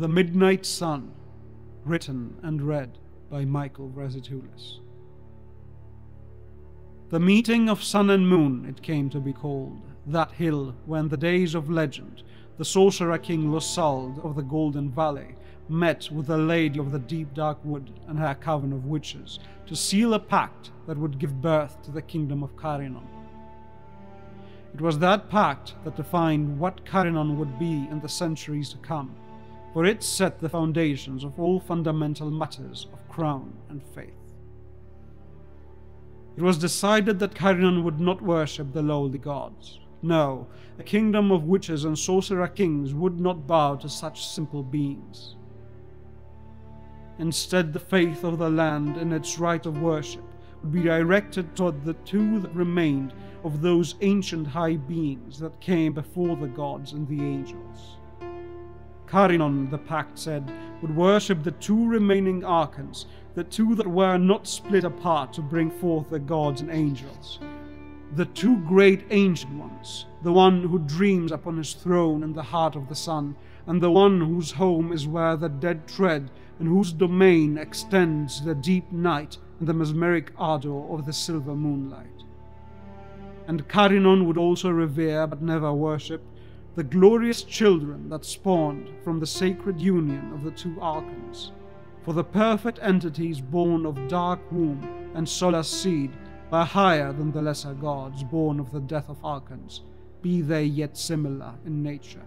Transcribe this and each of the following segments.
The Midnight Sun, written and read by Michael Vrazitulis. The meeting of sun and moon it came to be called, that hill where in the days of legend the sorcerer king Losald of the Golden Valley met with the lady of the deep dark wood and her coven of witches to seal a pact that would give birth to the kingdom of Carrinon. It was that pact that defined what Carrinon would be in the centuries to come, for it set the foundations of all fundamental matters of crown and faith. It was decided that Carrinon would not worship the lowly gods. No, a kingdom of witches and sorcerer kings would not bow to such simple beings. Instead, the faith of the land and its right of worship would be directed toward the two that remained of those ancient high beings that came before the gods and the angels. Carrinon, the pact said, would worship the two remaining archons, the two that were not split apart to bring forth the gods and angels. The two great ancient ones, the one who dreams upon his throne in the heart of the sun, and the one whose home is where the dead tread, and whose domain extends the deep night and the mesmeric ardor of the silver moonlight. And Carrinon would also revere, but never worship, the glorious children that spawned from the sacred union of the two archons. For the perfect entities born of dark womb and solar seed were higher than the lesser gods born of the death of archons, be they yet similar in nature.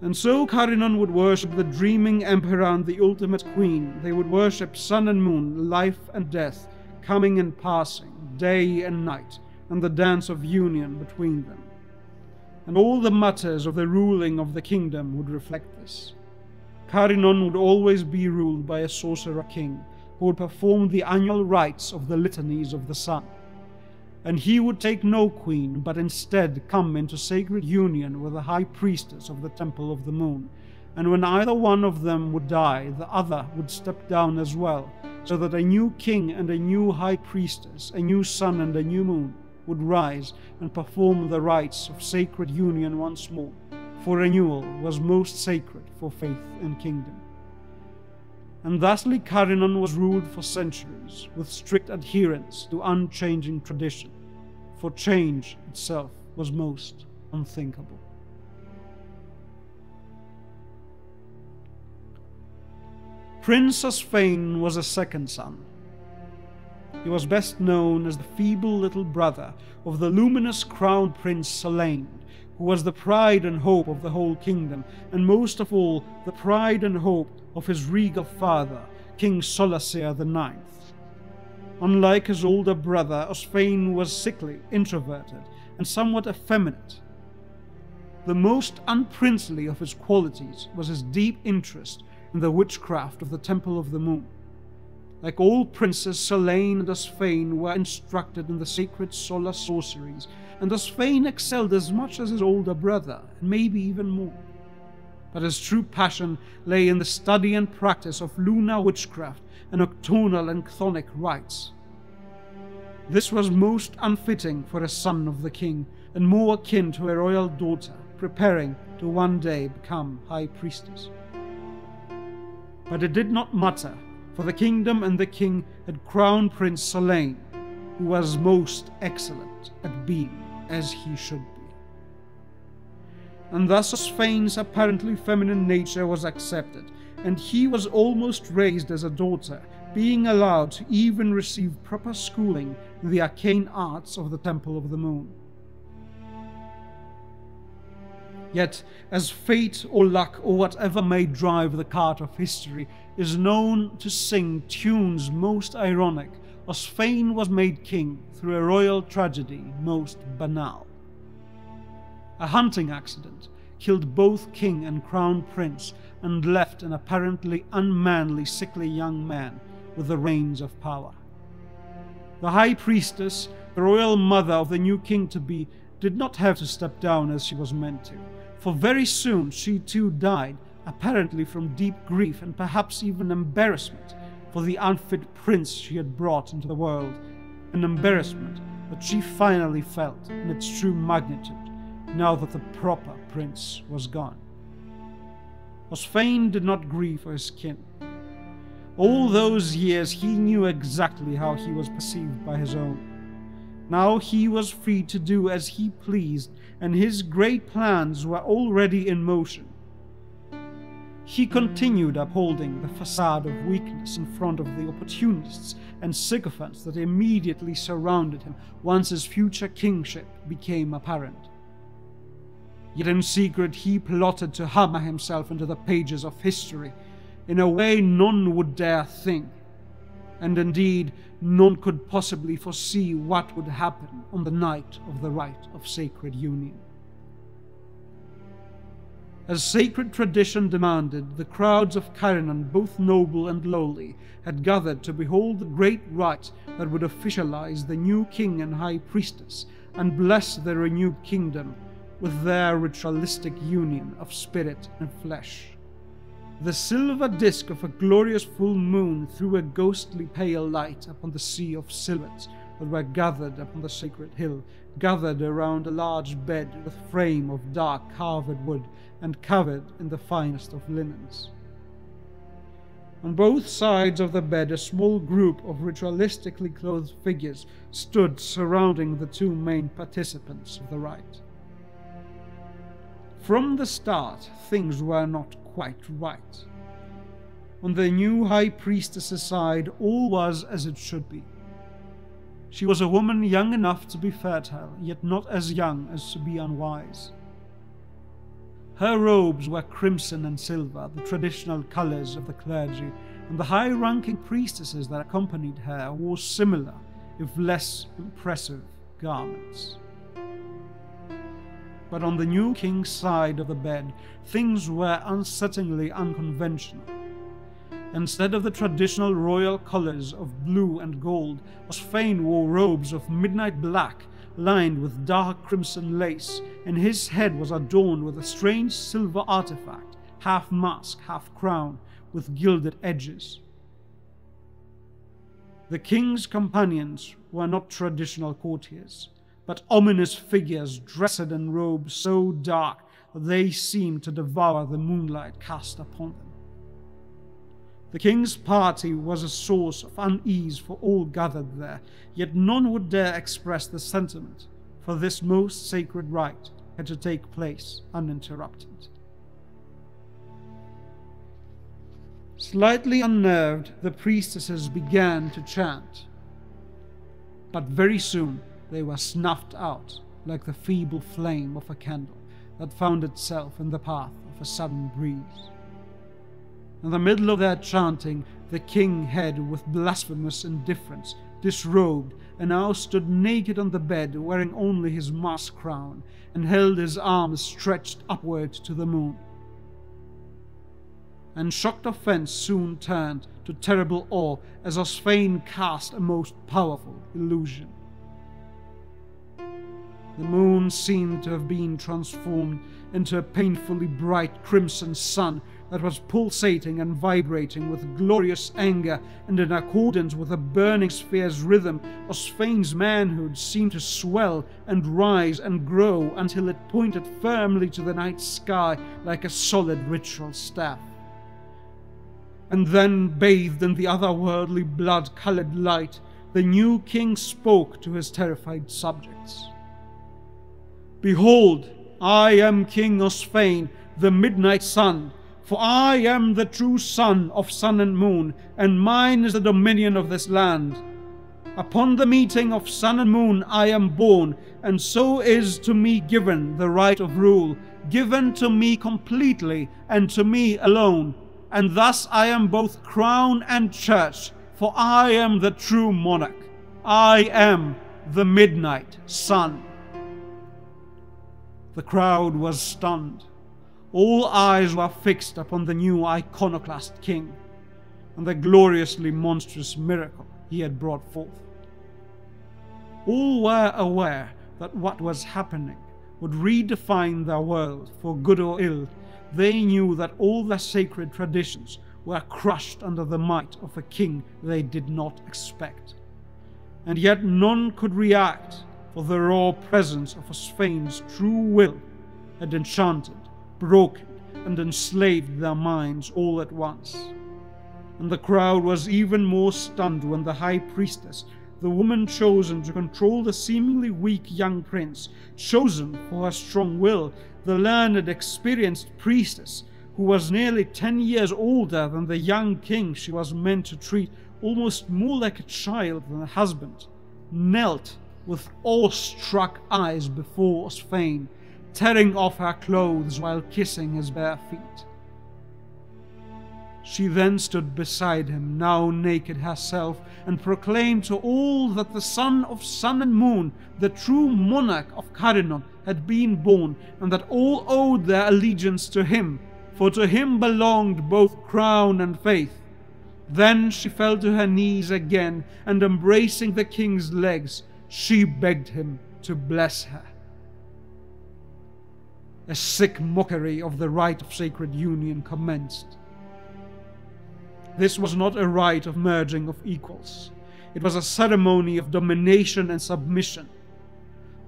And so Carrinon would worship the dreaming emperor and the ultimate queen. They would worship sun and moon, life and death, coming and passing, day and night, and the dance of union between them. And all the matters of the ruling of the kingdom would reflect this. Carrinon would always be ruled by a sorcerer king, who would perform the annual rites of the litanies of the sun. And he would take no queen, but instead come into sacred union with the high priestess of the Temple of the Moon. And when either one of them would die, the other would step down as well, so that a new king and a new high priestess, a new sun and a new moon, would rise and perform the rites of sacred union once more, for renewal was most sacred for faith and kingdom. And thusly Carrinon was ruled for centuries, with strict adherence to unchanging tradition, for change itself was most unthinkable. Prince Osphane was a second son. He was best known as the feeble little brother of the luminous crown prince Selene, who was the pride and hope of the whole kingdom, and most of all, the pride and hope of his regal father, King Solacer IX. Unlike his older brother, Osphane was sickly, introverted, and somewhat effeminate. The most unprincely of his qualities was his deep interest in the witchcraft of the Temple of the Moon. Like all princes, Selene and Osphane were instructed in the sacred solar sorceries, and Osphane excelled as much as his older brother, and maybe even more. But his true passion lay in the study and practice of lunar witchcraft and nocturnal and chthonic rites. This was most unfitting for a son of the king, and more akin to a royal daughter preparing to one day become high priestess. But it did not matter, for the kingdom and the king had crowned Prince Selene, who was most excellent at being as he should be. And thus Osphane's apparently feminine nature was accepted, and he was almost raised as a daughter, being allowed to even receive proper schooling in the arcane arts of the Temple of the Moon. Yet, as fate or luck or whatever may drive the cart of history is known to sing tunes most ironic, Osphane was made king through a royal tragedy most banal. A hunting accident killed both king and crown prince and left an apparently unmanly, sickly young man with the reins of power. The high priestess, the royal mother of the new king-to-be, did not have to step down as she was meant to, for very soon she too died, apparently from deep grief and perhaps even embarrassment for the unfit prince she had brought into the world, an embarrassment that she finally felt in its true magnitude now that the proper prince was gone. Osfane did not grieve for his kin. All those years he knew exactly how he was perceived by his own. Now he was free to do as he pleased, and his great plans were already in motion. He continued upholding the facade of weakness in front of the opportunists and sycophants that immediately surrounded him once his future kingship became apparent. Yet in secret he plotted to hammer himself into the pages of history in a way none would dare think, and indeed none could possibly foresee what would happen on the night of the rite of sacred union. As sacred tradition demanded, the crowds of Cairnan, both noble and lowly, had gathered to behold the great rite that would officialize the new king and high priestess and bless their renewed kingdom with their ritualistic union of spirit and flesh. The silver disk of a glorious full moon threw a ghostly pale light upon the sea of silhouettes that were gathered upon the sacred hill, gathered around a large bed with frame of dark carved wood and covered in the finest of linens. On both sides of the bed a small group of ritualistically clothed figures stood surrounding the two main participants of the rite. From the start, things were not quite right. On the new high priestess's side, all was as it should be. She was a woman young enough to be fertile, yet not as young as to be unwise. Her robes were crimson and silver, the traditional colors of the clergy, and the high-ranking priestesses that accompanied her wore similar, if less impressive, garments. But on the new king's side of the bed, things were unsettlingly unconventional. Instead of the traditional royal colors of blue and gold, Osfane wore robes of midnight black, lined with dark crimson lace, and his head was adorned with a strange silver artifact, half mask, half crown, with gilded edges. The king's companions were not traditional courtiers, but ominous figures dressed in robes so dark that they seemed to devour the moonlight cast upon them. The king's party was a source of unease for all gathered there, yet none would dare express the sentiment, for this most sacred rite had to take place uninterrupted. Slightly unnerved, the priestesses began to chant, but very soon they were snuffed out like the feeble flame of a candle that found itself in the path of a sudden breeze. In the middle of their chanting, the king had, with blasphemous indifference, disrobed and now stood naked on the bed, wearing only his mask crown, and held his arms stretched upward to the moon. And shocked offense soon turned to terrible awe as Osfane cast a most powerful illusion. The moon seemed to have been transformed into a painfully bright crimson sun that was pulsating and vibrating with glorious anger, and in accordance with the burning sphere's rhythm, Osfane's manhood seemed to swell and rise and grow until it pointed firmly to the night sky like a solid ritual staff. And then, bathed in the otherworldly blood-colored light, the new king spoke to his terrified subjects. "Behold, I am King Osfane, the Midnight Sun, for I am the true son of sun and moon, and mine is the dominion of this land. Upon the meeting of sun and moon I am born, and so is to me given the right of rule, given to me completely and to me alone, and thus I am both crown and church, for I am the true monarch. I am the Midnight Sun." The crowd was stunned. All eyes were fixed upon the new iconoclast king and the gloriously monstrous miracle he had brought forth. All were aware that what was happening would redefine their world for good or ill. They knew that all their sacred traditions were crushed under the might of a king they did not expect. And yet none could react, for the raw presence of Osfane's true will had enchanted, broken, and enslaved their minds all at once. And the crowd was even more stunned when the high priestess, the woman chosen to control the seemingly weak young prince, chosen for her strong will, the learned, experienced priestess, who was nearly 10 years older than the young king she was meant to treat almost more like a child than a husband, knelt with awe-struck eyes before Osphane, tearing off her clothes while kissing his bare feet. She then stood beside him, now naked herself, and proclaimed to all that the son of sun and moon, the true monarch of Cardonon, had been born, and that all owed their allegiance to him, for to him belonged both crown and faith. Then she fell to her knees again, and embracing the king's legs, she begged him to bless her. A sick mockery of the rite of sacred union commenced. This was not a rite of merging of equals. It was a ceremony of domination and submission.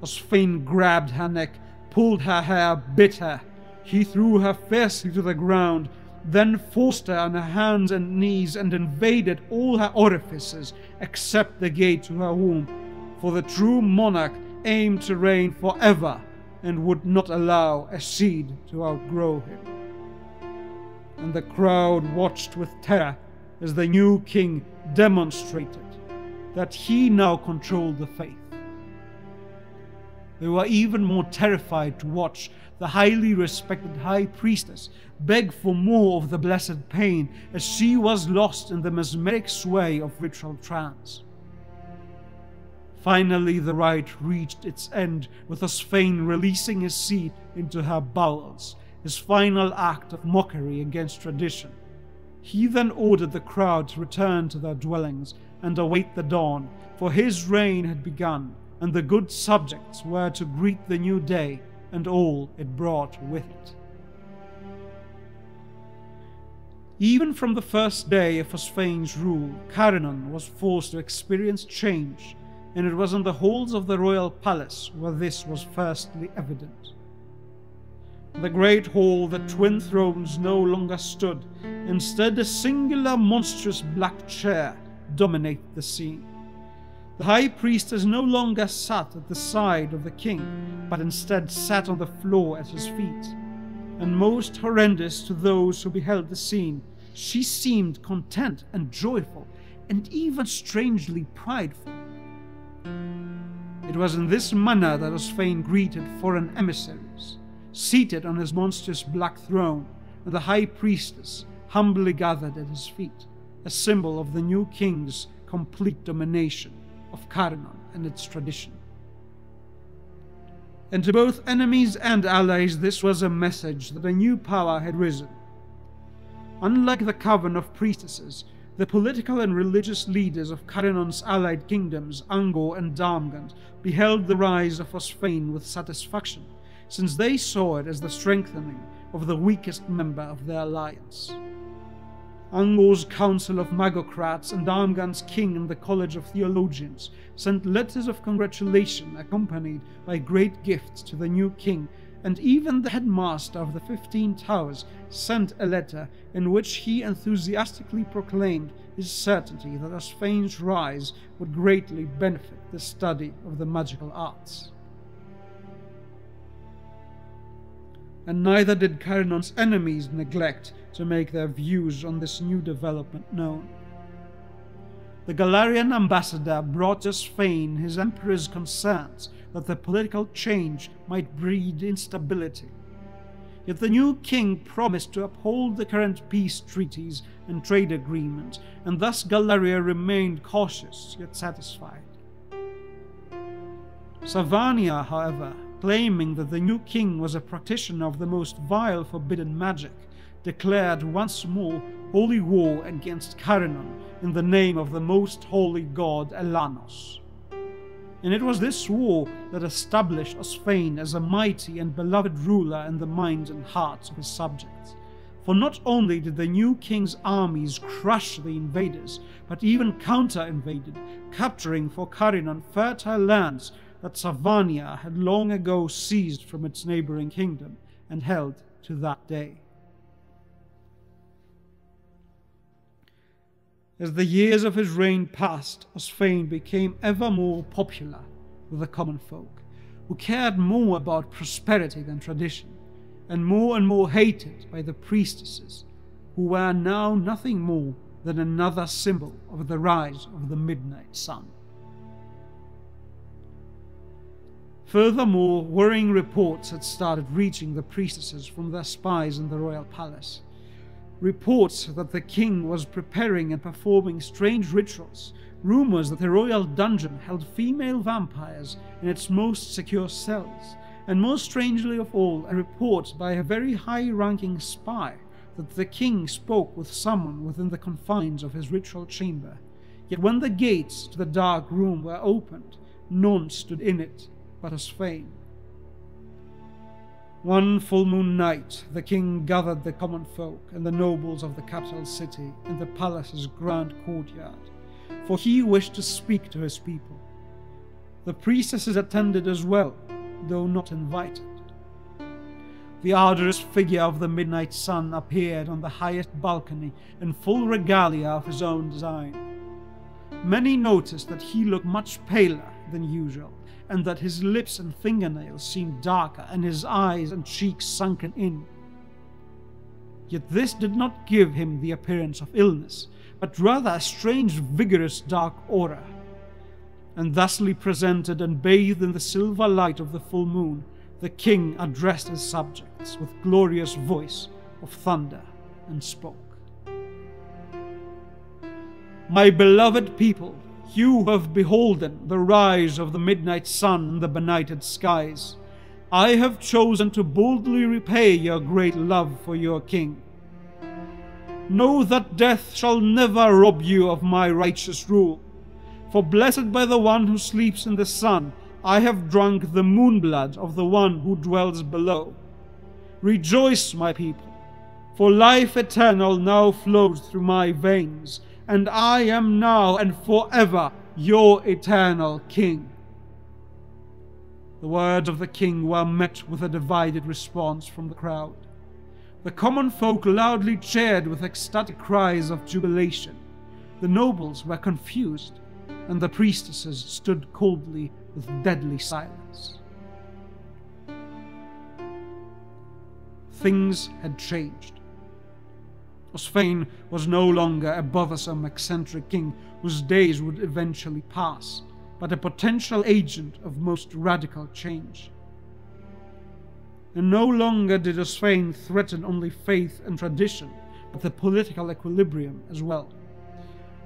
Osphane grabbed her neck, pulled her hair, bit her. He threw her fiercely to the ground, then forced her on her hands and knees and invaded all her orifices except the gate to her womb, for the true monarch aimed to reign forever and would not allow a seed to outgrow him. And the crowd watched with terror as the new king demonstrated that he now controlled the faith. They were even more terrified to watch the highly respected high priestess beg for more of the blessed pain as she was lost in the mesmeric sway of ritual trance. Finally, the rite reached its end, with Osphane releasing his seed into her bowels, his final act of mockery against tradition. He then ordered the crowd to return to their dwellings and await the dawn, for his reign had begun, and the good subjects were to greet the new day and all it brought with it. Even from the first day of Osphane's rule, Cardonon was forced to experience change, and it was in the halls of the royal palace where this was firstly evident. In the great hall, the twin thrones no longer stood. Instead, a singular monstrous black chair dominated the scene. The high priestess no longer sat at the side of the king, but instead sat on the floor at his feet. And most horrendous to those who beheld the scene, she seemed content and joyful, and even strangely prideful. It was in this manner that Osphane greeted foreign emissaries, seated on his monstrous black throne, and the high priestess humbly gathered at his feet, a symbol of the new king's complete domination of Cardonon and its tradition. And to both enemies and allies, this was a message that a new power had risen. Unlike the coven of priestesses, the political and religious leaders of Cardonon's allied kingdoms, Angor and Darmgand, beheld the rise of Osphane with satisfaction, since they saw it as the strengthening of the weakest member of their alliance. Angor's council of magocrats and Darmgand's king and the college of theologians sent letters of congratulation accompanied by great gifts to the new king, and even the headmaster of the 15 Towers sent a letter in which he enthusiastically proclaimed his certainty that Osphane's rise would greatly benefit the study of the magical arts. And neither did Cardonon's enemies neglect to make their views on this new development known. The Galarian ambassador brought to Osphane his emperor's concerns that the political change might breed instability. Yet the new king promised to uphold the current peace treaties and trade agreements, and thus Galaria remained cautious yet satisfied. Savania, however, claiming that the new king was a practitioner of the most vile forbidden magic, declared once more holy war against Cardonon in the name of the most holy god Elanos. And it was this war that established Osphane as a mighty and beloved ruler in the minds and hearts of his subjects. For not only did the new king's armies crush the invaders, but even counter-invaded, capturing for Cardonon fertile lands that Savania had long ago seized from its neighboring kingdom and held to that day. As the years of his reign passed, Osfane became ever more popular with the common folk, who cared more about prosperity than tradition, and more hated by the priestesses, who were now nothing more than another symbol of the rise of the midnight sun. Furthermore, worrying reports had started reaching the priestesses from their spies in the royal palace. Reports that the king was preparing and performing strange rituals, rumors that the royal dungeon held female vampires in its most secure cells, and most strangely of all, a report by a very high-ranking spy that the king spoke with someone within the confines of his ritual chamber. Yet when the gates to the dark room were opened, none stood in it but Osfane. One full moon night, the king gathered the common folk and the nobles of the capital city in the palace's grand courtyard, for he wished to speak to his people. The priestesses attended as well, though not invited. The arduous figure of the midnight sun appeared on the highest balcony in full regalia of his own design. Many noticed that he looked much paler than usual, and that his lips and fingernails seemed darker, and his eyes and cheeks sunken in. Yet this did not give him the appearance of illness, but rather a strange, vigorous, dark aura. And thusly presented and bathed in the silver light of the full moon, the king addressed his subjects with glorious voice of thunder and spoke. My beloved people, you who have beholden the rise of the midnight sun in the benighted skies, I have chosen to boldly repay your great love for your king. Know that death shall never rob you of my righteous rule, for blessed by the one who sleeps in the sun, I have drunk the moonblood of the one who dwells below. Rejoice, my people, for life eternal now flows through my veins, and I am now and forever your eternal king. The words of the king were met with a divided response from the crowd. The common folk loudly cheered with ecstatic cries of jubilation. The nobles were confused, and the priestesses stood coldly with deadly silence. Things had changed. Osfane was no longer a bothersome, eccentric king whose days would eventually pass, but a potential agent of most radical change. And no longer did Osfane threaten only faith and tradition, but the political equilibrium as well.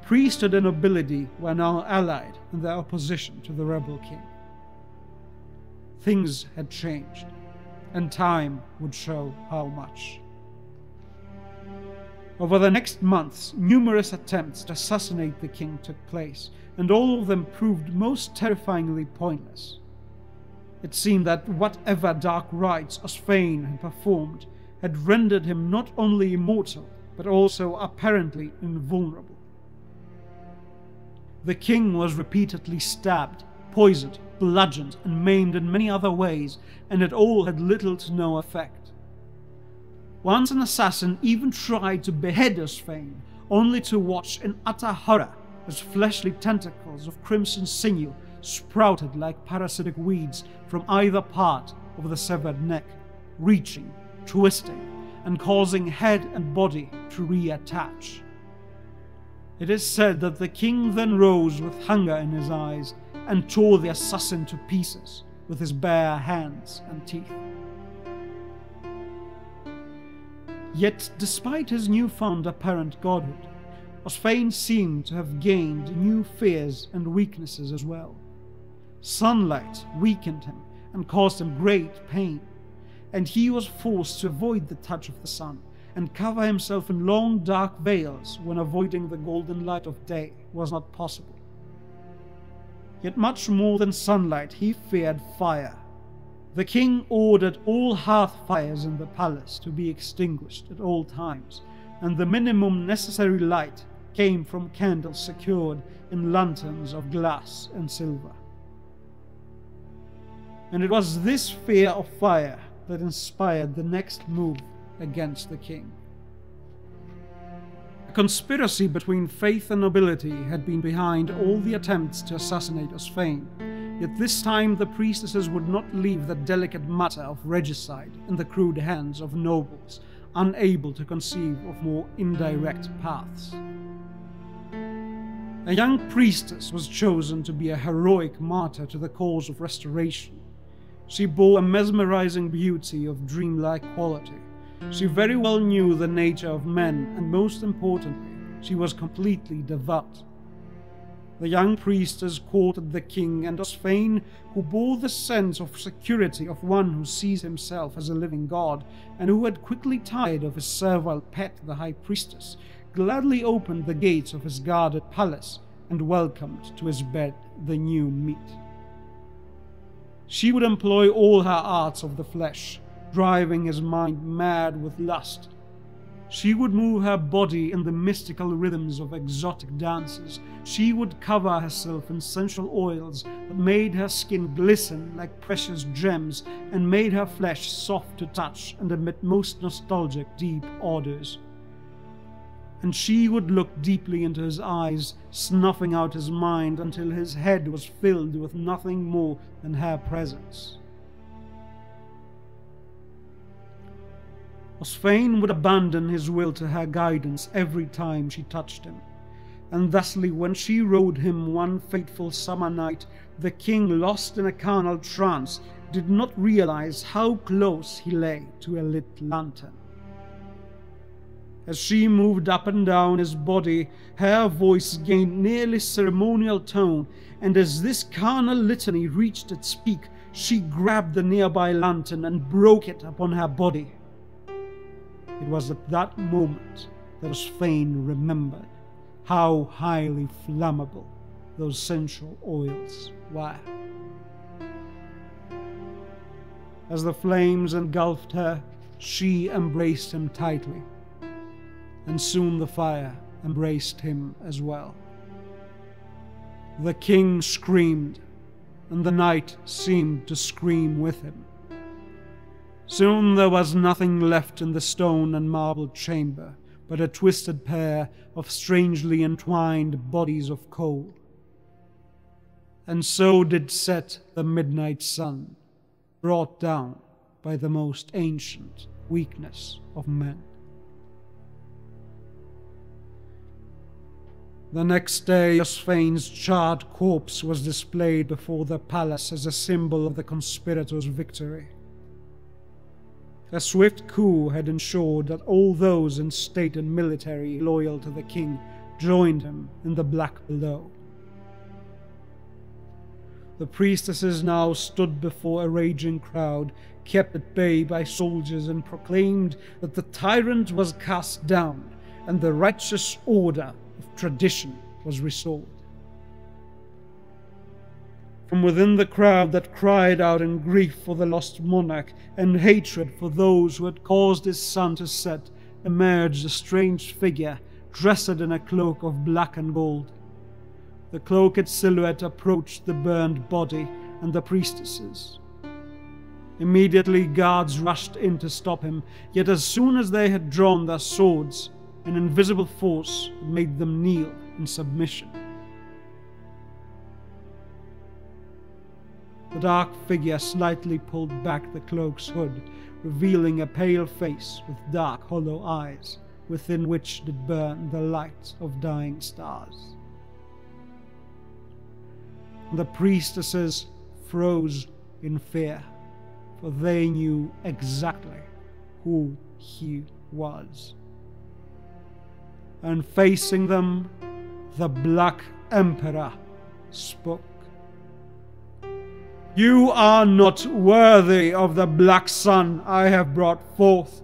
Priesthood and nobility were now allied in their opposition to the rebel king. Things had changed, and time would show how much. Over the next months, numerous attempts to assassinate the king took place, and all of them proved most terrifyingly pointless. It seemed that whatever dark rites Osfane had performed had rendered him not only immortal, but also apparently invulnerable. The king was repeatedly stabbed, poisoned, bludgeoned, and maimed in many other ways, and it all had little to no effect. Once an assassin even tried to behead Osfane, only to watch in utter horror as fleshly tentacles of crimson sinew sprouted like parasitic weeds from either part of the severed neck, reaching, twisting, and causing head and body to reattach. It is said that the king then rose with hunger in his eyes and tore the assassin to pieces with his bare hands and teeth. Yet, despite his newfound apparent godhood, Osfane seemed to have gained new fears and weaknesses as well. Sunlight weakened him and caused him great pain, and he was forced to avoid the touch of the sun and cover himself in long dark veils when avoiding the golden light of day was not possible. Yet much more than sunlight, he feared fire. The king ordered all hearth fires in the palace to be extinguished at all times, and the minimum necessary light came from candles secured in lanterns of glass and silver. And it was this fear of fire that inspired the next move against the king. A conspiracy between faith and nobility had been behind all the attempts to assassinate Osfane, yet this time the priestesses would not leave the delicate matter of regicide in the crude hands of nobles, unable to conceive of more indirect paths. A young priestess was chosen to be a heroic martyr to the cause of restoration. She bore a mesmerizing beauty of dreamlike quality. She very well knew the nature of men, and most importantly, she was completely devout. The young priestess courted the king, and Osfane, who bore the sense of security of one who sees himself as a living god, and who had quickly tired of his servile pet, the high priestess, gladly opened the gates of his guarded palace and welcomed to his bed the new meat. She would employ all her arts of the flesh, driving his mind mad with lust. She would move her body in the mystical rhythms of exotic dances. She would cover herself in sensual oils that made her skin glisten like precious gems and made her flesh soft to touch and emit most nostalgic deep odors. And she would look deeply into his eyes, snuffing out his mind until his head was filled with nothing more than her presence. Osfane would abandon his will to her guidance every time she touched him, and thusly when she rode him one fateful summer night, the king, lost in a carnal trance, did not realize how close he lay to a lit lantern. As she moved up and down his body, her voice gained nearly ceremonial tone, and as this carnal litany reached its peak, she grabbed the nearby lantern and broke it upon her body. It was at that moment that Osfane remembered how highly flammable those sensual oils were. As the flames engulfed her, she embraced him tightly, and soon the fire embraced him as well. The king screamed, and the night seemed to scream with him. Soon there was nothing left in the stone and marble chamber but a twisted pair of strangely entwined bodies of coal. And so did set the midnight sun, brought down by the most ancient weakness of men. The next day, Osfane's charred corpse was displayed before the palace as a symbol of the conspirators' victory. A swift coup had ensured that all those in state and military loyal to the king joined him in the black below. The priestesses now stood before a raging crowd, kept at bay by soldiers, and proclaimed that the tyrant was cast down and the righteous order of tradition was restored. From within the crowd that cried out in grief for the lost monarch and hatred for those who had caused his sun to set, emerged a strange figure dressed in a cloak of black and gold. The cloaked silhouette approached the burned body and the priestesses. Immediately guards rushed in to stop him, yet as soon as they had drawn their swords, an invisible force made them kneel in submission. The dark figure slightly pulled back the cloak's hood, revealing a pale face with dark, hollow eyes, within which did burn the light of dying stars. The priestesses froze in fear, for they knew exactly who he was. And facing them, the Black Emperor spoke. "You are not worthy of the black sun I have brought forth."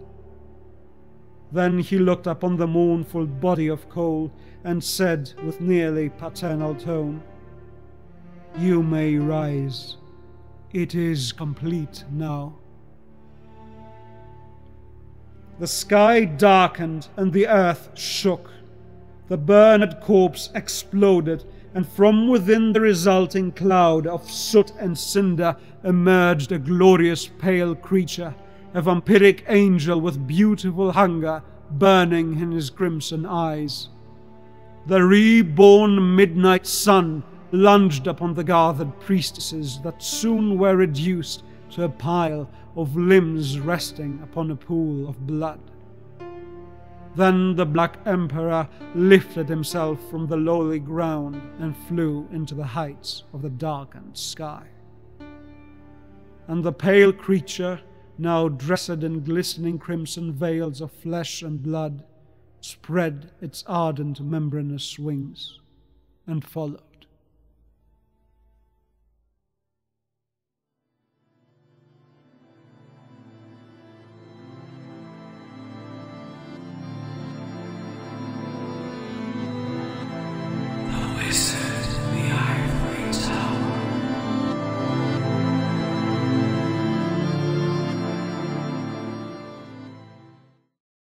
Then he looked upon the mournful body of coal and said with nearly paternal tone, "You may rise. It is complete now." The sky darkened and the earth shook. The burned corpse exploded, and from within the resulting cloud of soot and cinder emerged a glorious pale creature, a vampiric angel with beautiful hunger burning in his crimson eyes. The reborn midnight sun lunged upon the gathered priestesses that soon were reduced to a pile of limbs resting upon a pool of blood. Then the Black Emperor lifted himself from the lowly ground and flew into the heights of the darkened sky. And the pale creature, now dressed in glistening crimson veils of flesh and blood, spread its ardent membranous wings and followed.